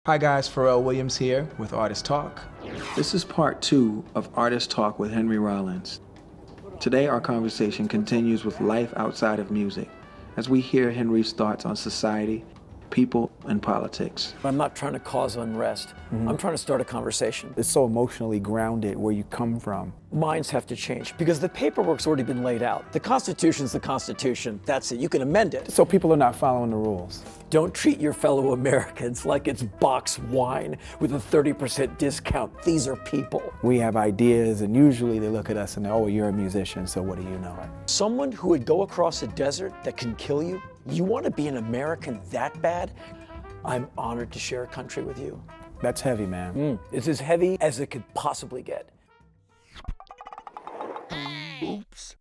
Hi guys, Pharrell Williams here with Artist Talk. This is part 2 of Artist Talk with Henry Rollins. Today our conversation continues with life outside of music, as we hear Henry's thoughts on society, people, and politics. I'm not trying to cause unrest. I'm trying to start a conversation. It's so emotionally grounded where you come from. Minds have to change because the paperwork's already been laid out. The Constitution's the Constitution. That's it. You can amend it. So people are not following the rules. Don't treat your fellow Americans like it's box wine with a 30% discount. These are people. We have ideas, and usually they look at us and, oh, you're a musician, so what do you know? Someone who would go across a desert that can kill you, you want to be an American that bad? I'm honored to share a country with you. That's heavy, man. It's as heavy as it could possibly get. Oops.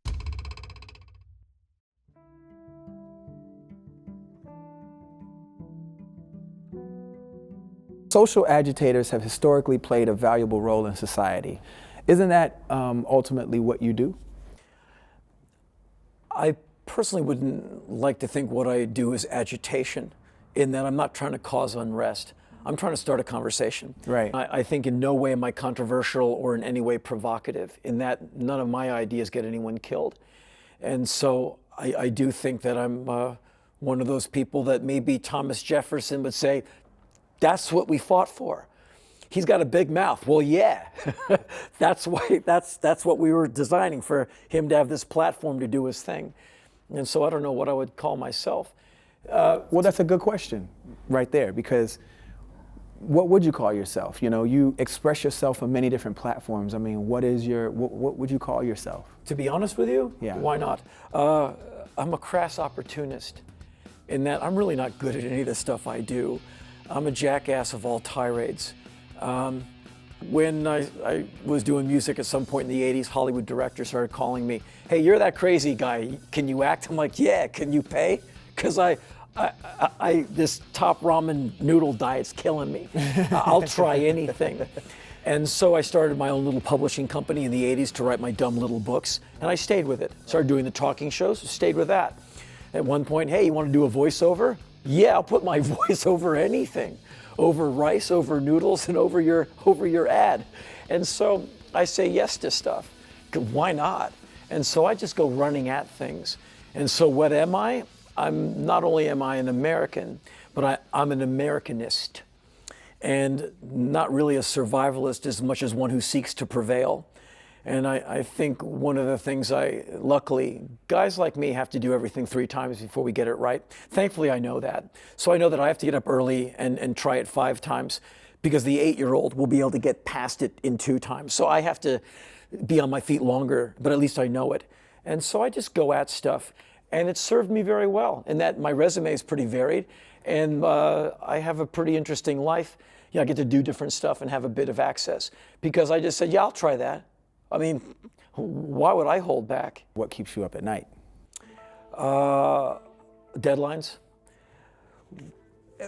Social agitators have historically played a valuable role in society. Isn't that ultimately what you do? I personally wouldn't like to think what I do is agitation, in that I'm not trying to cause unrest. I'm trying to start a conversation. Right. I think in no way am I controversial or in any way provocative, in that none of my ideas get anyone killed. And so I do think that I'm one of those people that maybe Thomas Jefferson would say, that's what we fought for. He's got a big mouth. Well, yeah, that's what we were designing, for him to have this platform to do his thing. And so I don't know what I would call myself. Well, that's a good question right there, because what would you call yourself? You know, you express yourself on many different platforms. I mean, what would you call yourself? To be honest with you, Yeah. Why not? I'm a crass opportunist, in that I'm really not good at any of the stuff I do. I'm a jackass of all tirades. When I was doing music at some point in the 80s, Hollywood directors started calling me, hey, you're that crazy guy, can you act? I'm like, yeah, can you pay? Because this top ramen noodle diet's killing me. I'll try anything. And so I started my own little publishing company in the 80s to write my dumb little books, and I stayed with it. Started doing the talking shows, stayed with that. At one point, hey, you want to do a voiceover? Yeah, I'll put my voice over anything. Over rice, over noodles, and over your ad. And so I say yes to stuff. Why not? And so I just go running at things. And so what am I? Not only am I an American, but I'm an Americanist. And not really a survivalist as much as one who seeks to prevail. And I think one of the things luckily, guys like me have to do everything 3 times before we get it right. Thankfully, I know that. So I know that I have to get up early and try it 5 times, because the 8-year-old will be able to get past it in 2 times. So I have to be on my feet longer, but at least I know it. And so I just go at stuff. And it served me very well, in that my resume is pretty varied, and I have a pretty interesting life. You know, I get to do different stuff and have a bit of access, because I just said, yeah, I'll try that. I mean, why would I hold back? What keeps you up at night? Deadlines.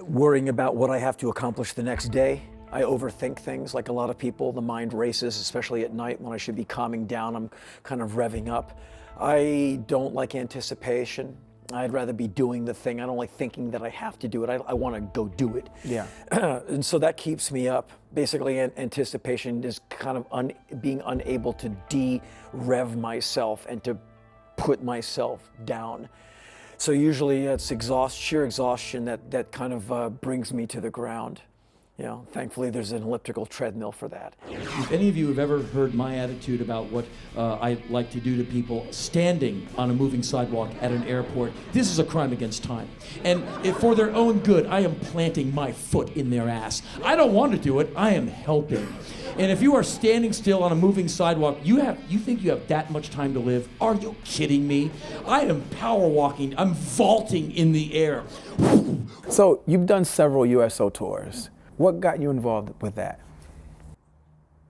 Worrying about what I have to accomplish the next day. I overthink things like a lot of people. The mind races, especially at night when I should be calming down. I'm kind of revving up. I don't like anticipation. I'd rather be doing the thing. I don't like thinking that I have to do it. I want to go do it. Yeah. And so that keeps me up. Basically, anticipation is kind of being unable to de-rev myself and to put myself down. So usually it's sheer exhaustion that kind of brings me to the ground. You know, thankfully there's an elliptical treadmill for that. If any of you have ever heard my attitude about what I like to do to people standing on a moving sidewalk at an airport, this is a crime against time. And if for their own good, I am planting my foot in their ass. I don't want to do it, I am helping. And if you are standing still on a moving sidewalk, you think you have that much time to live? Are you kidding me? I am power walking, I'm vaulting in the air. So you've done several USO tours. What got you involved with that?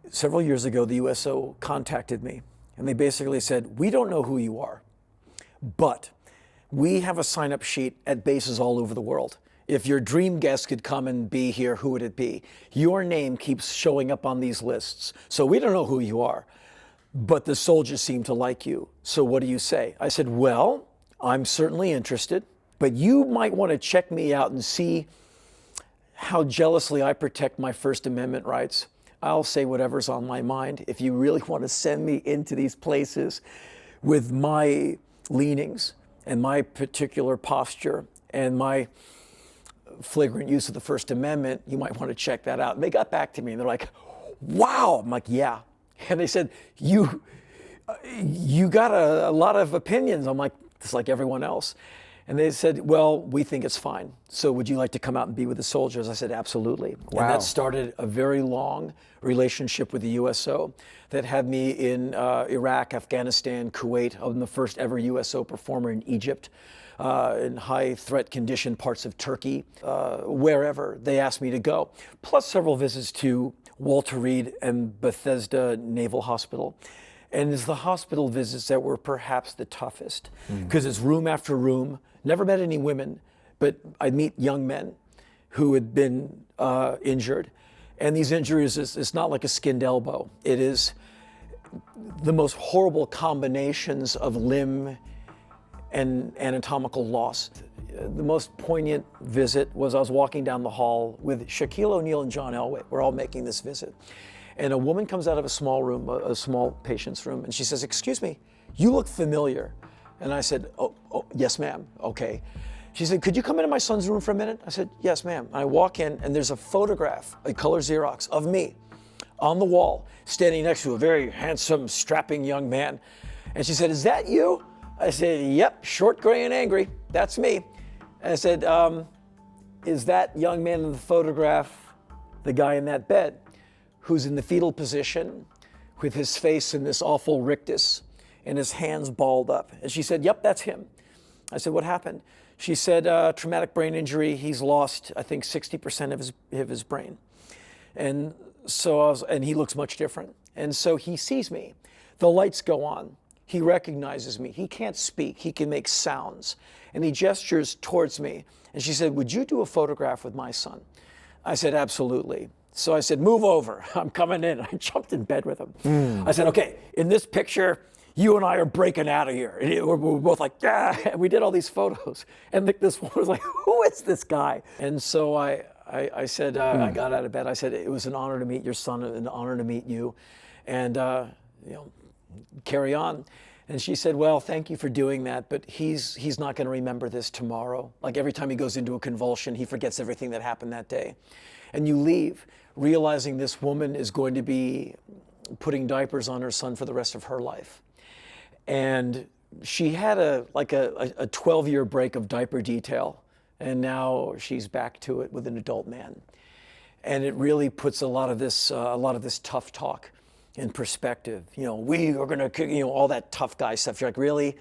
Several years ago, the USO contacted me, and they basically said, we don't know who you are, but we have a sign-up sheet at bases all over the world. If your dream guest could come and be here, who would it be? Your name keeps showing up on these lists, so we don't know who you are, but the soldiers seem to like you. So what do you say? I said, well, I'm certainly interested, but you might want to check me out and see how jealously I protect my First Amendment rights. I'll say whatever's on my mind. If you really want to send me into these places with my leanings and my particular posture and my flagrant use of the First Amendment, you might want to check that out. And they got back to me and they're like, wow. I'm like, yeah. And they said, you got a lot of opinions. I'm like, just like everyone else. And they said, well, we think it's fine. So would you like to come out and be with the soldiers? I said, absolutely. Wow. And that started a very long relationship with the USO that had me in Iraq, Afghanistan, Kuwait. I'm the first ever USO performer in Egypt, in high threat condition parts of Turkey, wherever they asked me to go. Plus several visits to Walter Reed and Bethesda Naval Hospital. And it's the hospital visits that were perhaps the toughest, because it's room after room. Never met any women, but I'd meet young men who had been injured. And these injuries, it's not like a skinned elbow. It is the most horrible combinations of limb and anatomical loss. The most poignant visit was I was walking down the hall with Shaquille O'Neal and John Elway. We're all making this visit. And a woman comes out of a small room, a small patient's room, and she says, excuse me, you look familiar. And I said, oh yes, ma'am, okay. She said, could you come into my son's room for a minute? I said, yes, ma'am. I walk in, and there's a photograph, a color Xerox, of me on the wall, standing next to a very handsome, strapping young man. And she said, is that you? I said, yep, short, gray, and angry. That's me. And I said, is that young man in the photograph the guy in that bed who's in the fetal position with his face in this awful rictus and his hands balled up? And she said, yep, that's him. I said, what happened? She said, traumatic brain injury. He's lost, I think, 60% of his brain. And so and he looks much different. And so he sees me. The lights go on. He recognizes me. He can't speak. He can make sounds. And he gestures towards me. And she said, would you do a photograph with my son? I said, absolutely. So I said, move over, I'm coming in. I jumped in bed with him. I said, okay, in this picture, you and I are breaking out of here. And we're both like, yeah, and we did all these photos. And this one was like, who is this guy? And so I said, I got out of bed. I said, it was an honor to meet your son, an honor to meet you. And, carry on. And she said, well, thank you for doing that, but he's not gonna remember this tomorrow. Like every time he goes into a convulsion, he forgets everything that happened that day. And you leave realizing this woman is going to be putting diapers on her son for the rest of her life. And she had a 12-year break of diaper detail, and now she's back to it with an adult man. And it really puts a lot of this tough talk in perspective. We are gonna, all that tough guy stuff. You're like, really?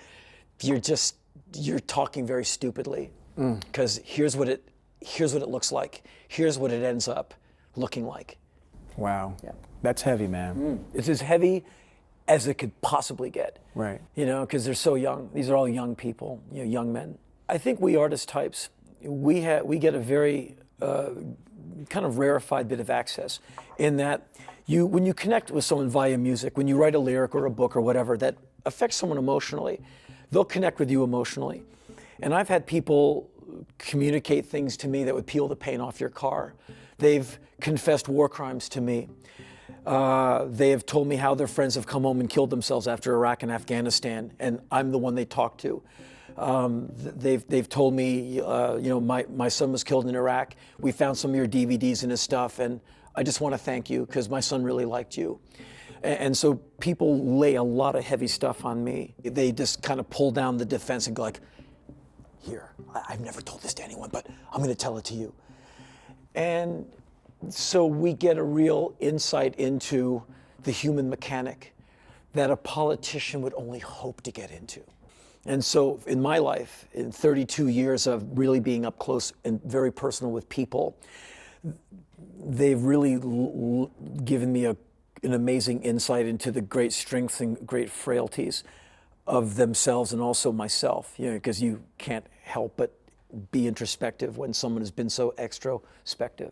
You're talking very stupidly. Because here's what it looks like. Here's what it ends up looking like. Wow. Yeah. That's heavy, man. It's as heavy as it could possibly get. Right. Because they're so young. These are all young people, young men. I think we artist types, we get a very kind of rarefied bit of access in that when you connect with someone via music, when you write a lyric or a book or whatever that affects someone emotionally, they'll connect with you emotionally. And I've had people communicate things to me that would peel the paint off your car. They've confessed war crimes to me. They have told me how their friends have come home and killed themselves after Iraq and Afghanistan, and I'm the one they talk to. They've told me, my son was killed in Iraq. We found some of your DVDs and his stuff, and I just want to thank you because my son really liked you. And so people lay a lot of heavy stuff on me. They just kind of pull down the defense and go like, here, I've never told this to anyone, but I'm going to tell it to you. And so we get a real insight into the human mechanic that a politician would only hope to get into. And so in my life, in 32 years of really being up close and very personal with people, they've really given me an amazing insight into the great strengths and great frailties of themselves and also myself, because you can't help but be introspective when someone has been so extrospective.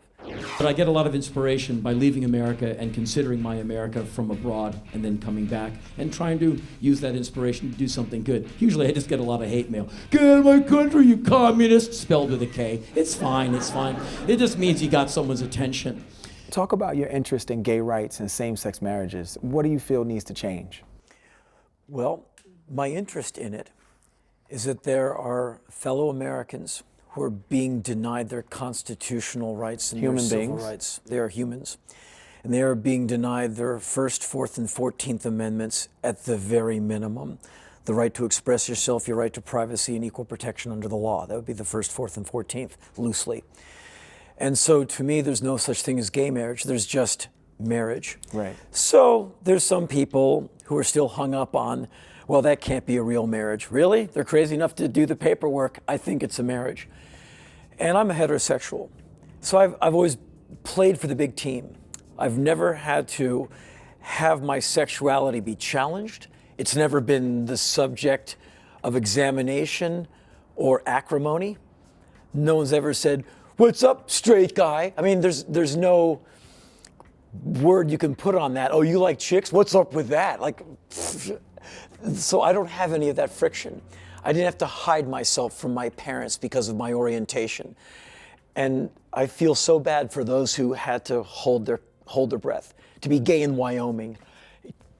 But I get a lot of inspiration by leaving America and considering my America from abroad and then coming back and trying to use that inspiration to do something good. Usually I just get a lot of hate mail. Get out of my country, you communist, spelled with a K. It's fine, it's fine. It just means you got someone's attention. Talk about your interest in gay rights and same-sex marriages. What do you feel needs to change? Well, my interest in it is that there are fellow Americans who are being denied their constitutional rights and Human their civil beings. rights. They are humans. And they are being denied their First, Fourth, and 14th Amendments at the very minimum. The right to express yourself, your right to privacy, and equal protection under the law. That would be the First, Fourth, and 14th, loosely. And so to me, there's no such thing as gay marriage. There's just marriage. Right. So there's some people who are still hung up on, well, that can't be a real marriage. Really? They're crazy enough to do the paperwork. I think it's a marriage. And I'm a heterosexual. So I've always played for the big team. I've never had to have my sexuality be challenged. It's never been the subject of examination or acrimony. No one's ever said, "What's up, straight guy?" I mean, there's no word you can put on that. "Oh, you like chicks? What's up with that?" Like, so I don't have any of that friction. I didn't have to hide myself from my parents because of my orientation. And I feel so bad for those who had to hold their breath. To be gay in Wyoming,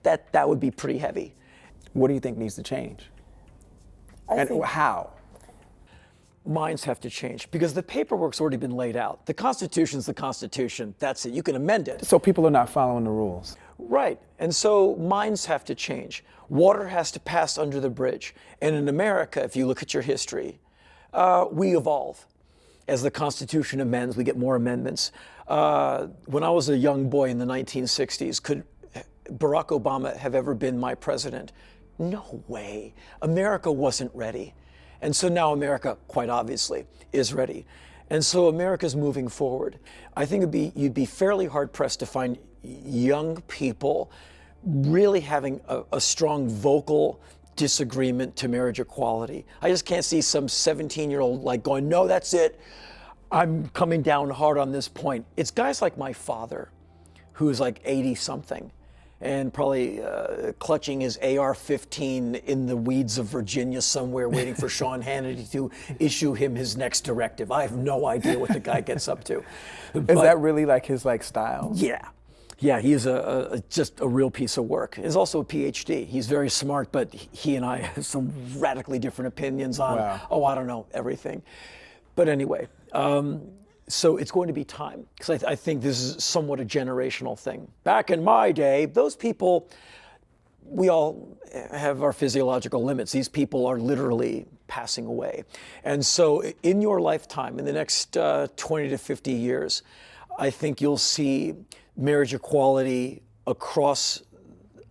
that would be pretty heavy. What do you think needs to change? And how? Minds have to change because the paperwork's already been laid out. The Constitution's the Constitution. That's it. You can amend it. So people are not following the rules. Right. And so minds have to change. Water has to pass under the bridge. And in America, if you look at your history, we evolve. As the Constitution amends, we get more amendments. When I was a young boy in the 1960s, could Barack Obama have ever been my president? No way. America wasn't ready. And so now America, quite obviously, is ready. And so America's moving forward. I think you'd be fairly hard-pressed to find young people really having a strong vocal disagreement to marriage equality. I just can't see some 17-year-old like going, "No, that's it. I'm coming down hard on this point." It's guys like my father, who's like 80-something, and probably clutching his AR-15 in the weeds of Virginia somewhere, waiting for Sean Hannity to issue him his next directive. I have no idea what the guy gets up to. Is that really like his style? Yeah. Yeah, he is just a real piece of work. He's also a PhD. He's very smart, but he and I have some radically different opinions on, I don't know, everything. But anyway, so it's going to be time, because I think this is somewhat a generational thing. Back in my day, those people, we all have our physiological limits. These people are literally passing away. And so in your lifetime, in the next 20 to 50 years, I think you'll see marriage equality across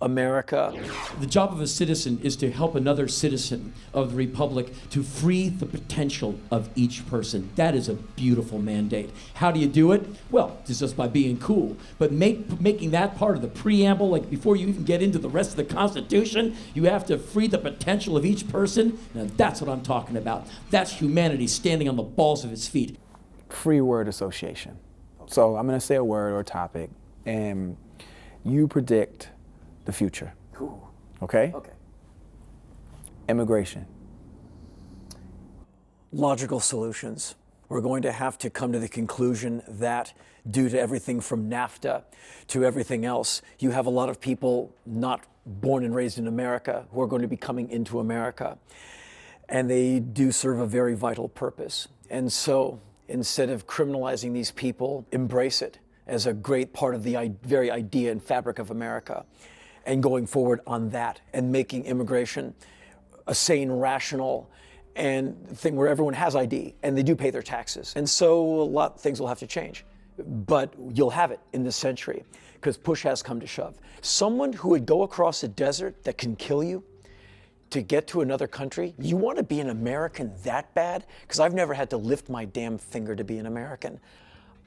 America. The job of a citizen is to help another citizen of the Republic to free the potential of each person. That is a beautiful mandate. How do you do it? Well, it's just by being cool. But making that part of the preamble, like before you even get into the rest of the Constitution, you have to free the potential of each person. Now that's what I'm talking about. That's humanity standing on the balls of its feet. Free word association. So I'm going to say a word or a topic, and you predict the future. Ooh. Okay? Okay. Immigration. Logical solutions. We're going to have to come to the conclusion that due to everything from NAFTA to everything else, you have a lot of people not born and raised in America who are going to be coming into America. And they do serve a very vital purpose. And so instead of criminalizing these people, embrace it as a great part of the very idea and fabric of America, and going forward on that and making immigration a sane, rational, and thing where everyone has ID and they do pay their taxes. And so a lot of things will have to change, but you'll have it in this century because push has come to shove. Someone who would go across a desert that can kill you to get to another country, you want to be an American that bad? Because I've never had to lift my damn finger to be an American.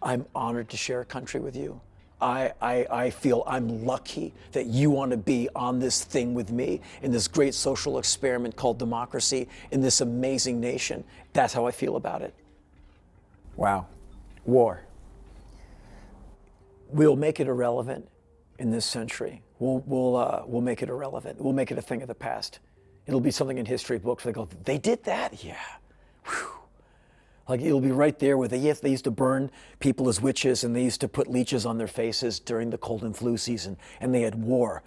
I'm honored to share a country with you. I feel I'm lucky that you want to be on this thing with me in this great social experiment called democracy in this amazing nation. That's how I feel about it. Wow. War. We'll make it irrelevant in this century. We'll make it irrelevant. We'll make it a thing of the past. It'll be something in history books where they go, they did that? Yeah. Whew. Like it'll be right there where they used to burn people as witches and they used to put leeches on their faces during the cold and flu season and they had war.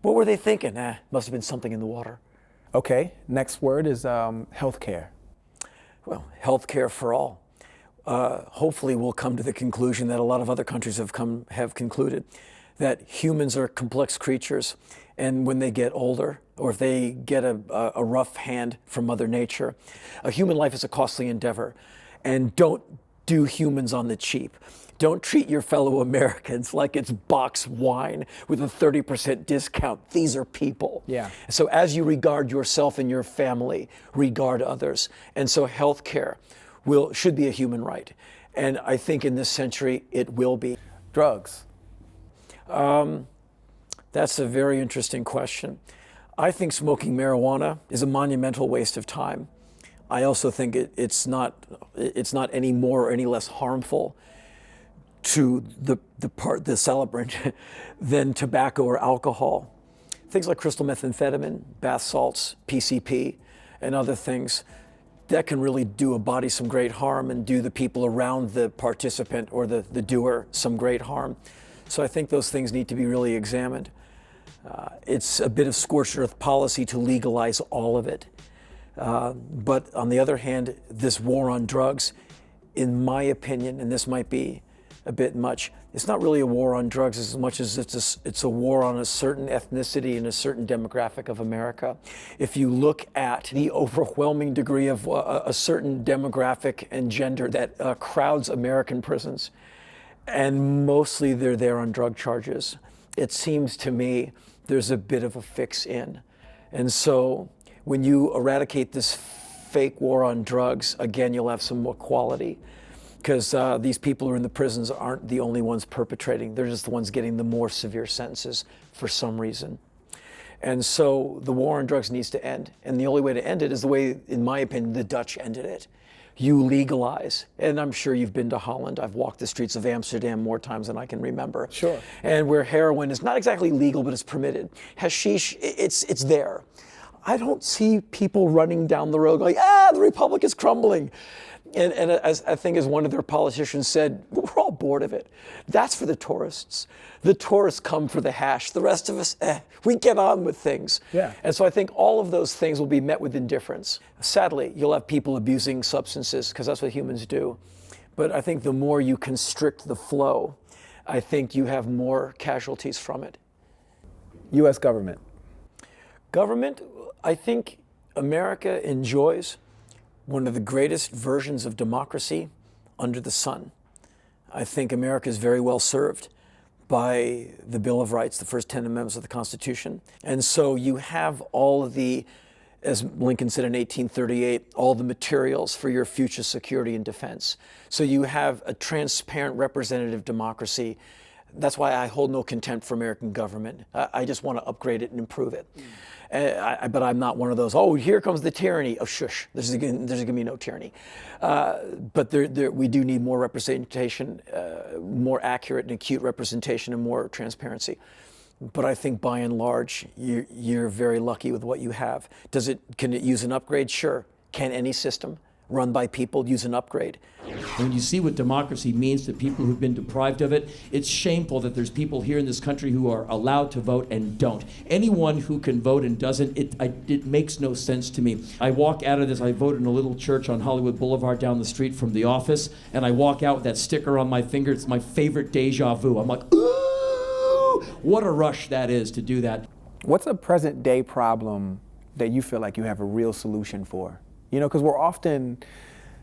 What were they thinking? Must have been something in the water. Okay, next word is healthcare. Well, healthcare for all. Hopefully we'll come to the conclusion that a lot of other countries have concluded, that humans are complex creatures, and when they get older, or if they get a rough hand from Mother Nature, a human life is a costly endeavor. And don't do humans on the cheap. Don't treat your fellow Americans like it's box wine with a 30% discount. These are people. Yeah. So as you regard yourself and your family, regard others. And so healthcare should be a human right. And I think in this century, it will be. Drugs. That's a very interesting question. I think smoking marijuana is a monumental waste of time. I also think it's not any more or any less harmful to the celebrant than tobacco or alcohol. Things like crystal methamphetamine, bath salts, PCP, and other things that can really do a body some great harm and do the people around the participant or the doer some great harm. So I think those things need to be really examined. It's a bit of scorched earth policy to legalize all of it. But on the other hand, this war on drugs, in my opinion, and this might be a bit much, it's not really a war on drugs as much as it's a war on a certain ethnicity and a certain demographic of America. If you look at the overwhelming degree of a certain demographic and gender that crowds American prisons, and mostly they're there on drug charges, it seems to me there's a bit of a fix in. And so when you eradicate this fake war on drugs, again, you'll have some more quality. Because these people who are in the prisons aren't the only ones perpetrating. They're just the ones getting the more severe sentences for some reason. And so the war on drugs needs to end. And the only way to end it is the way, in my opinion, the Dutch ended it. You legalize. And I'm sure you've been to Holland. I've walked the streets of Amsterdam more times than I can remember. Sure. And where heroin is not exactly legal, but it's permitted. Hashish, it's there. I don't see people running down the road going, the Republic is crumbling. And as I think as one of their politicians said, we're all bored of it. That's for the tourists. The tourists come for the hash. The rest of us, we get on with things. Yeah. And so I think all of those things will be met with indifference. Sadly, you'll have people abusing substances because that's what humans do. But I think the more you constrict the flow, I think you have more casualties from it. U.S. government. Government, I think America enjoys one of the greatest versions of democracy under the sun. I think America is very well served by the Bill of Rights, the first 10 amendments of the Constitution. And so you have all of the, as Lincoln said in 1838, all the materials for your future security and defense. So you have a transparent representative democracy. That's why I hold no contempt for American government. I just want to upgrade it and improve it. But I'm not one of those, here comes the tyranny. Oh, shush, there's going to be no tyranny. But we do need more representation, more accurate and acute representation and more transparency. But I think by and large, you're very lucky with what you have. Can it use an upgrade? Sure. Can any system run by people use an upgrade? When you see what democracy means to people who've been deprived of it, it's shameful that there's people here in this country who are allowed to vote and don't. Anyone who can vote and doesn't, it makes no sense to me. I walk out of this, I vote in a little church on Hollywood Boulevard down the street from the office, and I walk out with that sticker on my finger. It's my favorite deja vu. I'm like, ooh, what a rush that is to do that. What's a present day problem that you feel like you have a real solution for? You know, because we're often,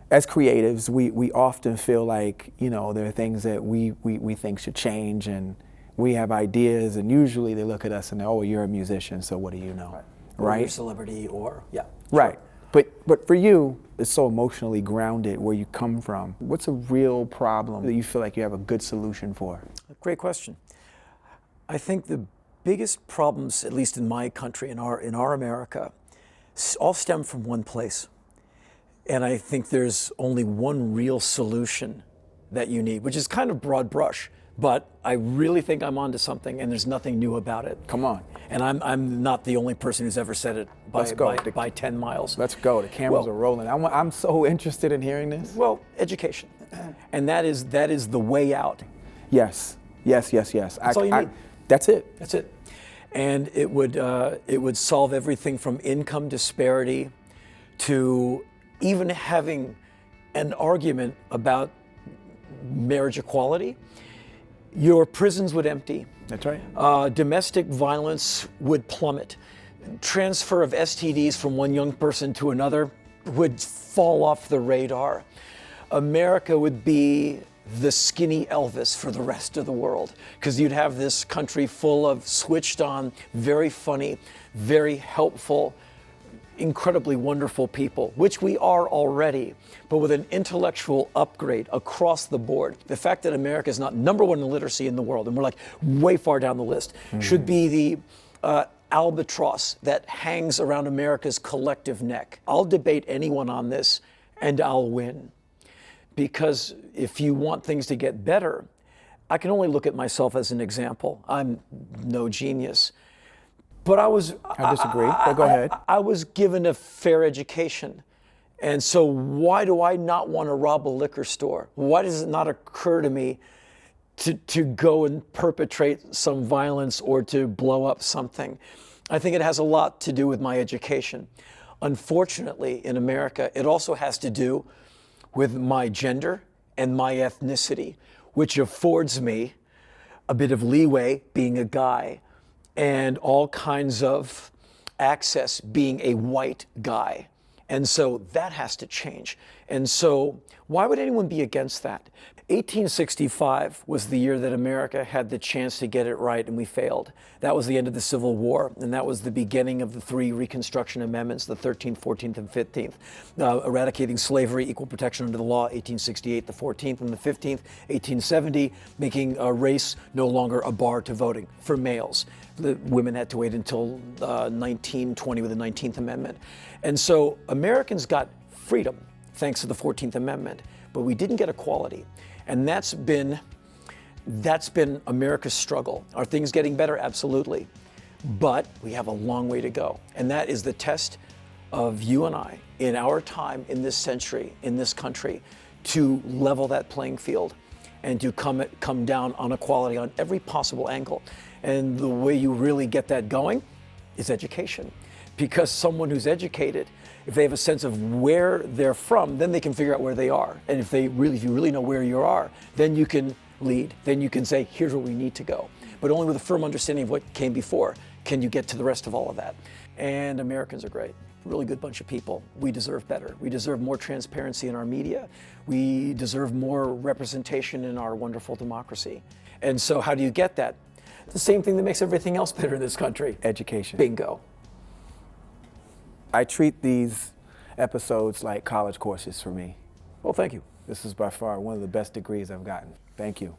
as creatives, we often feel like, there are things that we think should change, and we have ideas, and usually they look at us and they're, you're a musician, so what do you know? Right? Or you're a celebrity, or, yeah. Right. Sure. But for you, it's so emotionally grounded where you come from. What's a real problem that you feel like you have a good solution for? Great question. I think the biggest problems, at least in my country, in our America, all stem from one place. And I think there's only one real solution that you need, which is kind of broad brush, But I really think I'm onto something, and there's nothing new about it. Come on. And I'm not the only person who's ever said it by 10 miles. Let's go. The cameras are rolling. I'm so interested in hearing this. Well, education. And that is the way out. Yes. That's all you need. That's it. That's it. And it would solve everything from income disparity to even having an argument about marriage equality. Your prisons would empty. That's right. Domestic violence would plummet. Transfer of STDs from one young person to another would fall off the radar. America would be the skinny Elvis for the rest of the world, because you'd have this country full of switched on, very funny, very helpful, incredibly wonderful people, which we are already, but with an intellectual upgrade across the board. The fact that America is not number one in literacy in the world, and we're like way far down the list, should be the albatross that hangs around America's collective neck. I'll debate anyone on this, and I'll win. Because if you want things to get better, I can only look at myself as an example. I'm no genius. But I disagree, but go ahead. I was given a fair education. And so why do I not want to rob a liquor store? Why does it not occur to me to go and perpetrate some violence or to blow up something? I think it has a lot to do with my education. Unfortunately, in America, it also has to do with my gender and my ethnicity, which affords me a bit of leeway being a guy and all kinds of access being a white guy. And so that has to change. And so why would anyone be against that? 1865 was the year that America had the chance to get it right, and we failed. That was the end of the Civil War, and that was the beginning of the three Reconstruction Amendments, the 13th, 14th, and 15th. Eradicating slavery, equal protection under the law, 1868, the 14th and the 15th, 1870, making race no longer a bar to voting for males. The women had to wait until 1920 with the 19th Amendment. And so Americans got freedom thanks to the 14th Amendment, but we didn't get equality. And that's been America's struggle. Are things getting better? Absolutely. But we have a long way to go. And that is the test of you and I in our time, in this century, in this country, to level that playing field and to come down on equality on every possible angle. And the way you really get that going is education. Because someone who's educated, if they have a sense of where they're from, then they can figure out where they are. And if you really know where you are, then you can lead. Then you can say, here's where we need to go. But only with a firm understanding of what came before can you get to the rest of all of that. And Americans are great. Really good bunch of people. We deserve better. We deserve more transparency in our media. We deserve more representation in our wonderful democracy. And so how do you get that? The same thing that makes everything else better in this country. Education. Bingo. I treat these episodes like college courses for me. Well, thank you. This is by far one of the best degrees I've gotten. Thank you.